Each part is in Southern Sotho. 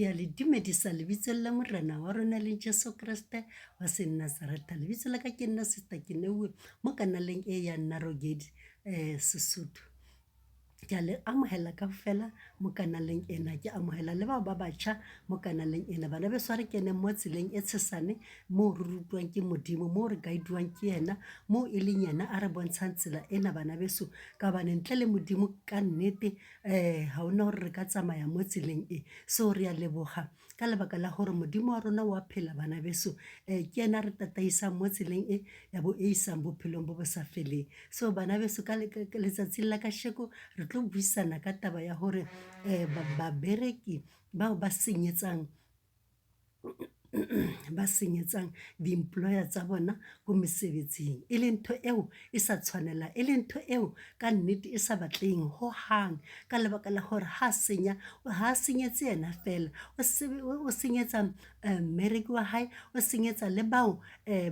ke a le dumedisa lebitsong la morena wa rona le Jesu Kriste wa Nazareta. Lebitso la ka ke nna Sister Kenewe mo kanaleng e ya Narrowgate Sesotho. Ke a le amohela kaofela mo kanaleng ena, ke amohela le bao ba batjha mo kanaleng ena. Bana beso re kene mo tseleng e tshesane mo re rutwang ke Modimo, mo re guidewang ke yena, mo e leng yena a re bontshang tsela ena bana beso. Ka bane ntle le Modimo ka nnete ha ona hore re ka tsamaya mo tseleng e. So re a leboga ka lebaka la hore Modimo wa rona wa phela bana beso, ke yena re tataisang mo tseleng e ya bo e isang bophelong bo bo sa feleng. So bana beso ka letsatsi la kasheko re tlo buisana ka taba ya hore babereki bao ba senyetsang di-employer tsa bona ko mesebetsing, e le ntho eo e sa tshwanela, e le ntho eo ka nnete e sa batleng ho hang, ka lebaka la hore ha senyetse yena fela, o senyetsa mmereki wa hae, o senyetsa le bao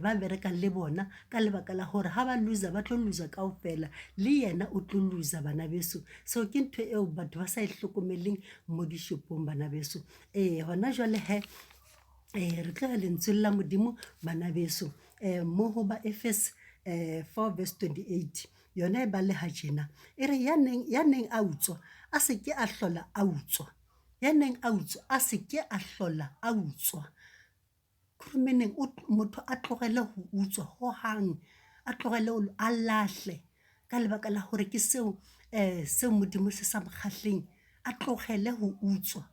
ba berekang le bona, ka lebaka la hore ha ba loser ba tlo loser kaofela, le yena o tlo loser bana beso. So ke ntho eo batho ba sa e hlokomeleng mo dishopong bana beso. Hona jwale re tlo ya lentsweng la Modimo bana beso, mo ho ba Efes 4 verse 28 yona e ba le ha tjena e re ya neng a utswa a se ke a hlola a utswa, ya neng a utswa a se ke a hlola a utswa. Kurumeneng motho a tlogele ho utswa ho hang, a tlogele a lahle, ka lebaka la hore ke seo Modimo se sa mokgahleng, a tlogele ho utswa.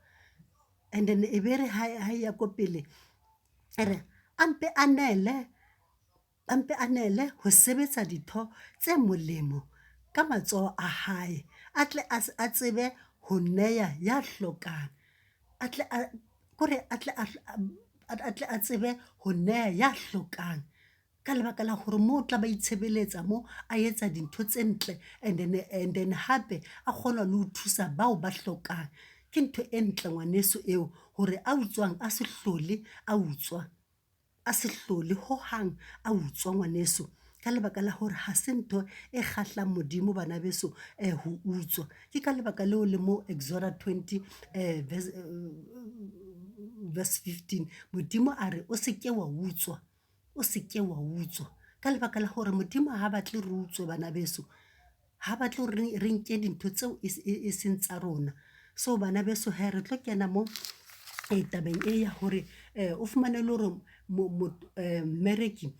And then e be re ha ya ko pele re ampe anele ho sebetsa ditho tse molemo ka matsoho a hae, a tle a tsebe ho neya ya hlokang, a tle a tsebe ho neya ya hlokang, ka lebaka la hore mo tla ba itshebeletsa mo a etsa dintho tse ntle, and then hape a kgona le ho thusa bao ba hlokang. Ke ntho e ntle ngwaneso eo hore a utswang a se hlole a utswa, a se hlole ho hang a utswa ngwaneso, ka lebaka la hore ha se ntho e kgahlang Modimo bana beso ho utswa. Ke ka lebaka leo le mo Exodus 20 verse 15 Modimo a re o se ke wa utswa, o se ke wa utswa, ka lebaka la hore Modimo ha batle re utswe bana beso, ha batle re nke dintho tseo e seng tsa rona. So bana beso re tlo kena mo tabeng e ya hore o fumane le hore mmereki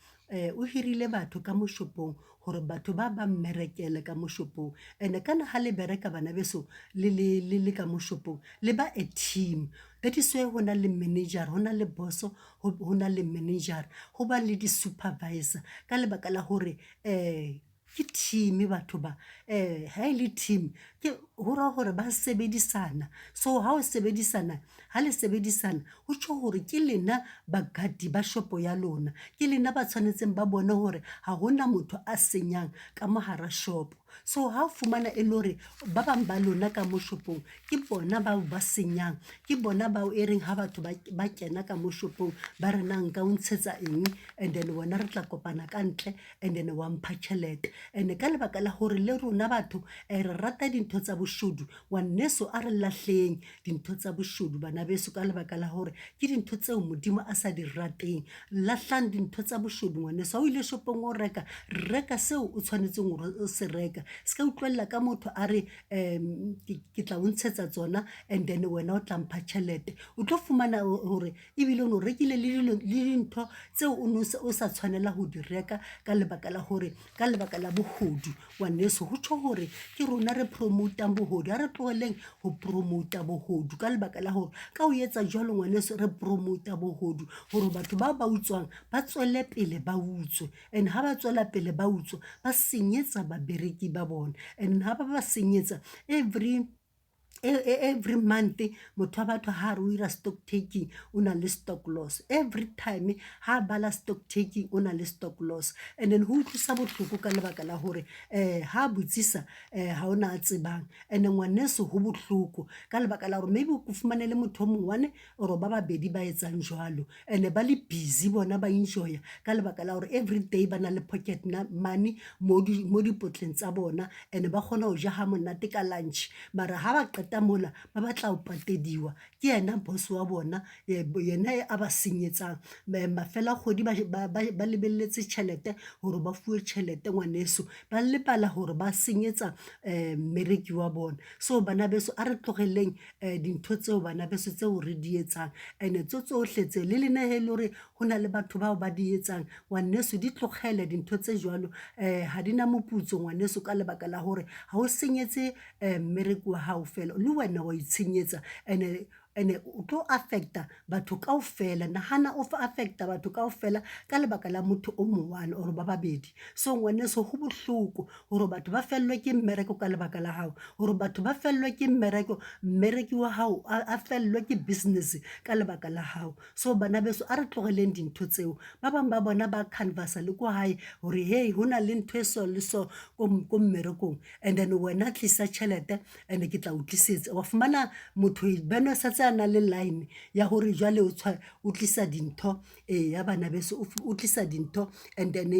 o hirile batho ka mo shopong hore batho ba mmerekele ka mo shopong, and kana ha le bereka bana beso le ka mo shopong le ba a team. That is why ho na le manager, ho na le boss, ho na le manager, ho ba le di-supervisor, ka lebaka la hore ke team batho ba ha le team ke hora hore ba sebedisana. So ha o sebedisana, ha le sebedisana ho tjho hore ke lena bagadi ba shopo ya lona, ke lena ba tshwanetseng ba bone hore ha hona motho a senyang ka mohara shopo. So ha o fumana e le hore ba bang ba lona ka mo shopong ke bona bao ba senyang, ke bona bao e reng ha batho ba kena ka mo shopong ba re na nka o ntshetsa eng, and then wena re tla kopana ka ntle, and then wa mpha tjhelete. And ka lebaka la hore le rona batho re rata dintho tsa boshodu, ngwaneso a re lahleng dintho tsa boshodu bana beso, ka lebaka la hore ke dintho tseo Modimo a sa di rateng. Lahlang dintho tsa boshodu ngwaneso, ha o ile shopong o reka seo o tshwanetseng hore o se reka, se ka utlwella ka motho a re ke tla o ntshetsa tsona and then wena o tla mpha tjhelete. O tlo fumana hore ebile o no rekile le dintho tseo o sa tshwanela ho di reka, ka lebaka la hore ka lebaka la bohodu ngwaneso. Ho tjho hore ke rona re promotang bohodu, ha re tloheleng ho promota bohodu, ka lebaka la hore ka ho etsa jwalo ngwaneso re promota bohodu hore batho ba utswang ba tswele pele ba utswe, and ha ba tswela pele ba utswa ba senyetsa babereki ba bona, and ha ba senyetsa every month motho wa batho ha re o ira stock taking o na le stock loss, every time ha bala stock taking o na le stock loss. And then ho utlwisa bohloko ka lebaka la hore ha botsisa ha ona a tsebang, and ngwaneso ho bohloko ka lebaka la hore maybe o fumane le motho o mong wane or ba babedi ba etsang jwalo, and ba le busy bona ba enjoya ka lebaka la hore every day ba na le pocket money mo dipotleng tsa bona, and ba kgona ho ja ha monate ka lunch, mara ha ba qeta qeta mola ba batla ho patediwa ke yena boss wa bona yena a ba senyetsang mafela kgwedi ba lebelletse tšhelete gore ba fuwe tšhelete ngwaneso ba lebala gore ba senyetsa mmereki wa bona so bana beso a re tlogeleng dintho tseo bana beso tseo re di etsang and tso tsohle tse le lena he le gore go na le batho bao ba di etsang ngwaneso di tlogele dintho tse jwalo ha di na moputso ngwaneso ka lebaka la gore ha o senyetse mmereki wa hao fela le wena wa itshenyetsa and o tlo affecta batho kaofela nahana o fa affecta batho kaofela ka lebaka la motho o mongwane or ba babedi so ngwaneso go bohloko gore batho ba fellwe ke mmereko ka lebaka la hao gore batho ba fellwe ke mmereki wa hao a fellwe ke business ka lebaka la hao so bana beso a re tlogeleng dintho tseo ba bang ba bona ba canvasa le kwa hae gore hey ho na le ntho e so le so ko mmerekong and then wena tlisa tšhelete and ke tla o tlisetsa wa fumana motho beno sa a na le line ya gore jwale o tlisa dintho ya bana beso o tlisa dintho and then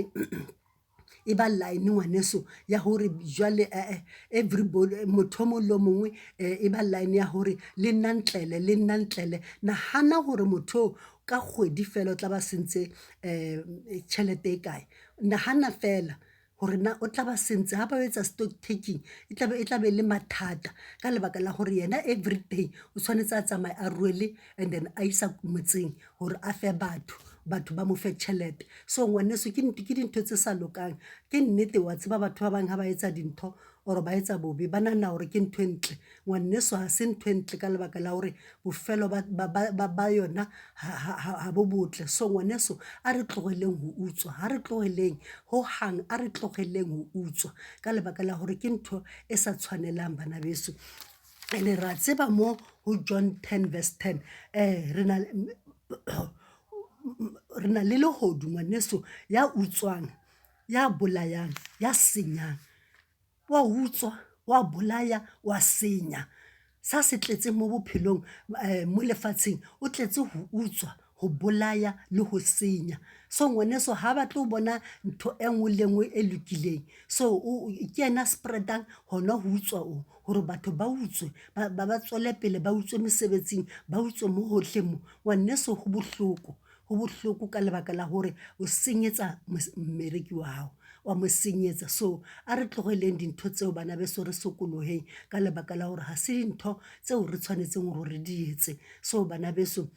e ba line ngwaneso ya gore jwale everybody motho mo lo mongwe e ba line ya gore le nna ntlele nahana gore motho ka kgwedi fela o tla ba sentse tšhelete e kae nahana fela gore na o tla ba sentse ha ba etsa stock taking e tlabe le mathata ka lebaka la gore yena everyday o tshwanetse a tsamaye a ruele and then a isa motseng gore a fe batho ba mo fe tšhelete so ngwaneso ke dintho tse sa lokang ke nnete wa tseba batho ba bang ha ba etsa dintho or ba etsa bobe ba nana gore ke ntho entle ngwaneso ha se ntho entle ka lebaka la gore bofelo ba yona ha bo botle so ngwaneso a re tlogeleng ho utswa ha re tlogeleng ho hang a re tlogeleng ho utswa ka lebaka la gore ke ntho e sa tshwanelang bana beso ene ra tseba mo ho John 10 verse 10 re na le lehodu ngwaneso ya utswang ya bolayang ya senyang wa utswa wa bolaya wa senya sa se tletse mo bophelong mo lefatsheng o tletse ho utswa ho bolaya le ho senya so ngwaneso ha ba tlo bona ntho engwe le engwe e lokileng so ke yena spreadang hona ho utswa gore batho ba utswe ba tswele pele ba utswe mesebetsing ba utswe mo hohle mo ngwaneso go bohloko ka lebaka la gore o senyetsa mmereki wa hao wa mo senyetsa so a re tlogeleng dintho tseo bana beso re sokoloheng ka lebaka la gore ha se dintho tseo re tshwanetseng gore re di etse so bana beso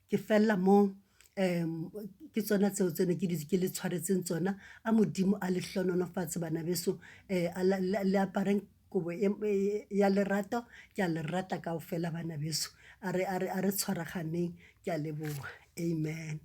ke fella mo ke tsona tseo tsene ke le tshwaretseng tsona a modimo a le hlononofatse bana beso le apareng kobo ya lerato ke a le rata kaofela bana beso a re tshwaraganeng ke a leboga amen